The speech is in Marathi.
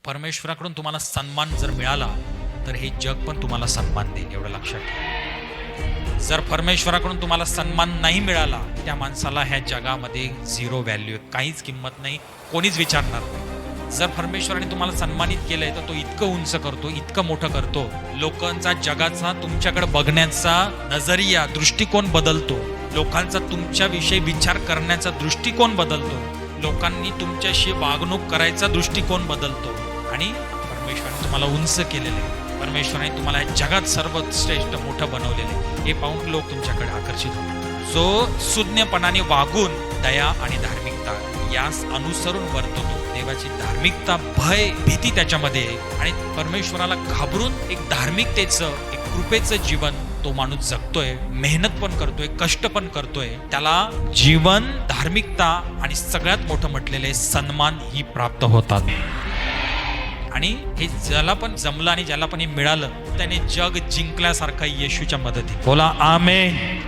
परमेश्वराकडून तुम्हाला सन्मान जर मिळाला तर हे जग पण तुम्हाला सन्मान देईल, एवढं लक्षात ठेवा. जर परमेश्वराकडून तुम्हाला सन्मान नाही मिळाला, त्या माणसाला ह्या जगामध्ये झिरो व्हॅल्यू, काहीच किंमत नाही, कोणीच विचारणार नाही. जर परमेश्वराने तुम्हाला सन्मानित केलंय तर तो इतकं उंच करतो, इतकं मोठं करतो, लोकांचा, जगाचा तुमच्याकडे बघण्याचा नजरिया, दृष्टिकोन बदलतो. लोकांचा तुमच्याविषयी विचार करण्याचा दृष्टिकोन बदलतो. लोकांनी तुमच्याशी वागणूक करायचा दृष्टिकोन बदलतो. आणि परमेश्वराने तुम्हाला उंच केलेले आहे, परमेश्वराने तुम्हाला या जगात सर्वश्रेष्ठ मोठं बनवलेले, हे पाहून लोक तुमच्याकडे आकर्षित होतात. जो सुज्ञपणाने वागून दया आणि धार्मिकता यास अनुसरून वर्ततो, देवाची धार्मिकता, भय, भीती त्याच्यामध्ये आहे, आणि परमेश्वराला घाबरून एक धार्मिकतेचं, एक कृपेचं जीवन तो माणूस जगतोय, मेहनत पण करतोय, कष्ट पण करतोय, त्याला जीवन, धार्मिकता आणि सगळ्यात मोठं म्हटलेले सन्मान ही प्राप्त होतात. आणि हे ज्याला पण जमलं आणि ज्याला पण हे मिळालं त्याने जग जिंकल्यासारखं येशूच्या मदतीने. बोला आमेन.